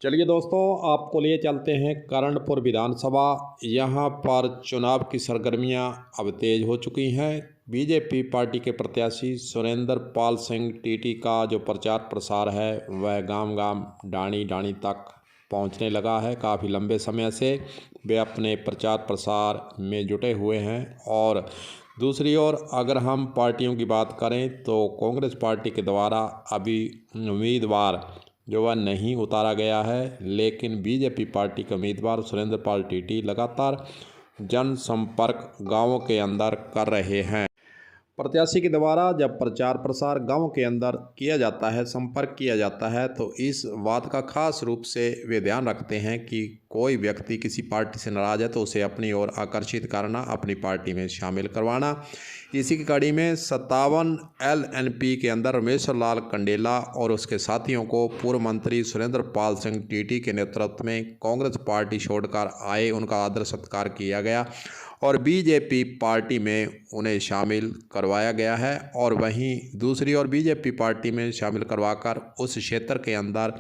चलिए दोस्तों, आपको लिए चलते हैं कर्णपुर विधानसभा। यहाँ पर चुनाव की सरगर्मियाँ अब तेज हो चुकी हैं। बीजेपी पार्टी के प्रत्याशी सुरेंद्र पाल सिंह टीटी का जो प्रचार प्रसार है वह गांव गांव डाणी डाणी तक पहुंचने लगा है। काफ़ी लंबे समय से वे अपने प्रचार प्रसार में जुटे हुए हैं। और दूसरी ओर अगर हम पार्टियों की बात करें तो कांग्रेस पार्टी के द्वारा अभी उम्मीदवार जो वह नहीं उतारा गया है, लेकिन बीजेपी पार्टी के उम्मीदवार सुरेंद्र पाल टीटी लगातार जनसंपर्क गांवों के अंदर कर रहे हैं। प्रत्याशी के द्वारा जब प्रचार प्रसार गांव के अंदर किया जाता है, संपर्क किया जाता है, तो इस बात का खास रूप से वे ध्यान रखते हैं कि कोई व्यक्ति किसी पार्टी से नाराज है तो उसे अपनी ओर आकर्षित करना, अपनी पार्टी में शामिल करवाना। इसी की कड़ी में 57 LNP के अंदर रामेश्वर लाल कंडेला और उसके साथियों को पूर्व मंत्री सुरेंद्र पाल सिंह टीटी के नेतृत्व में कांग्रेस पार्टी छोड़कर आए, उनका आदर सत्कार किया गया और बीजेपी पार्टी में उन्हें शामिल करवाया गया है। और वहीं दूसरी ओर बीजेपी पार्टी में शामिल करवाकर उस क्षेत्र के अंदर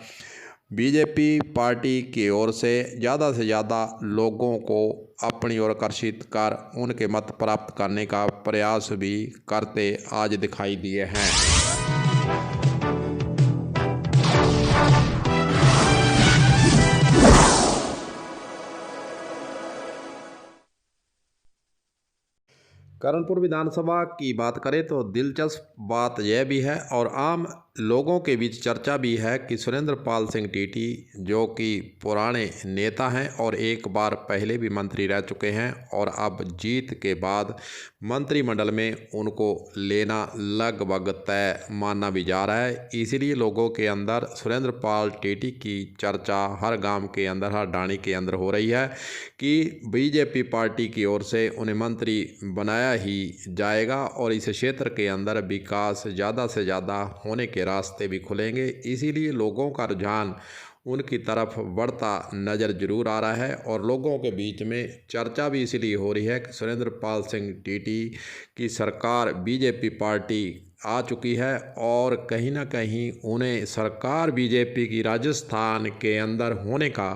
बीजेपी पार्टी की ओर से ज़्यादा लोगों को अपनी ओर आकर्षित कर उनके मत प्राप्त करने का प्रयास भी करते आज दिखाई दिए हैं। कर्णपुर विधानसभा की बात करें तो दिलचस्प बात यह भी है और आम लोगों के बीच चर्चा भी है कि सुरेंद्र पाल सिंह टीटी जो कि पुराने नेता हैं और एक बार पहले भी मंत्री रह चुके हैं और अब जीत के बाद मंत्रिमंडल में उनको लेना लगभग तय माना भी जा रहा है। इसीलिए लोगों के अंदर सुरेंद्र पाल टीटी की चर्चा हर गांव के अंदर, हर डाणी के अंदर हो रही है कि बीजेपी पार्टी की ओर से उन्हें मंत्री बनाया ही जाएगा और इस क्षेत्र के अंदर विकास ज़्यादा से ज़्यादा होने के रास्ते भी खुलेंगे। इसीलिए लोगों का रुझान उनकी तरफ बढ़ता नज़र जरूर आ रहा है और लोगों के बीच में चर्चा भी इसलिए हो रही है कि सुरेंद्र पाल सिंह टीटी की सरकार बीजेपी पार्टी आ चुकी है और कहीं ना कहीं उन्हें सरकार बीजेपी की राजस्थान के अंदर होने का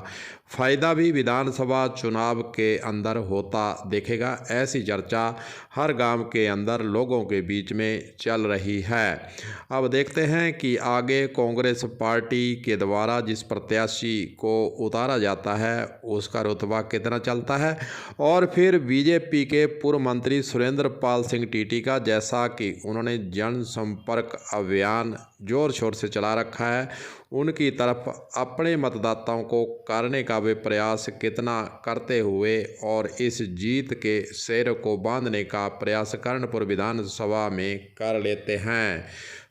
फ़ायदा भी विधानसभा चुनाव के अंदर होता दिखेगा। ऐसी चर्चा हर गांव के अंदर लोगों के बीच में चल रही है। अब देखते हैं कि आगे कांग्रेस पार्टी के द्वारा जिस प्रत्याशी को उतारा जाता है उसका रुतबा कितना चलता है और फिर बीजेपी के पूर्व मंत्री सुरेंद्र पाल सिंह टीटी का, जैसा कि उन्होंने जनसंपर्क अभियान जोर शोर से चला रखा है, उनकी तरफ अपने मतदाताओं को करने का वे प्रयास कितना करते हुए और इस जीत के शेर को बांधने का प्रयास कर्णपुर विधानसभा में कर लेते हैं।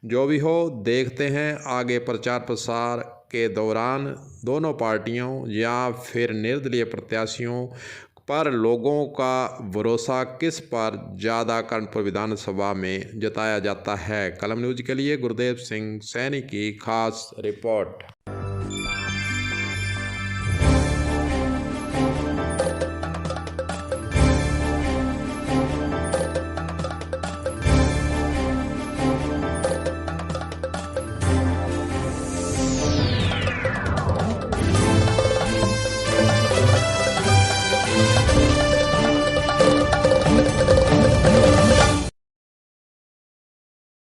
जो भी हो, देखते हैं आगे प्रचार प्रसार के दौरान दोनों पार्टियों या फिर निर्दलीय प्रत्याशियों पर लोगों का भरोसा किस पर ज़्यादा कर्णपुर विधानसभा में जताया जाता है। कलम न्यूज़ के लिए गुरदेव सिंह सैनी की खास रिपोर्ट।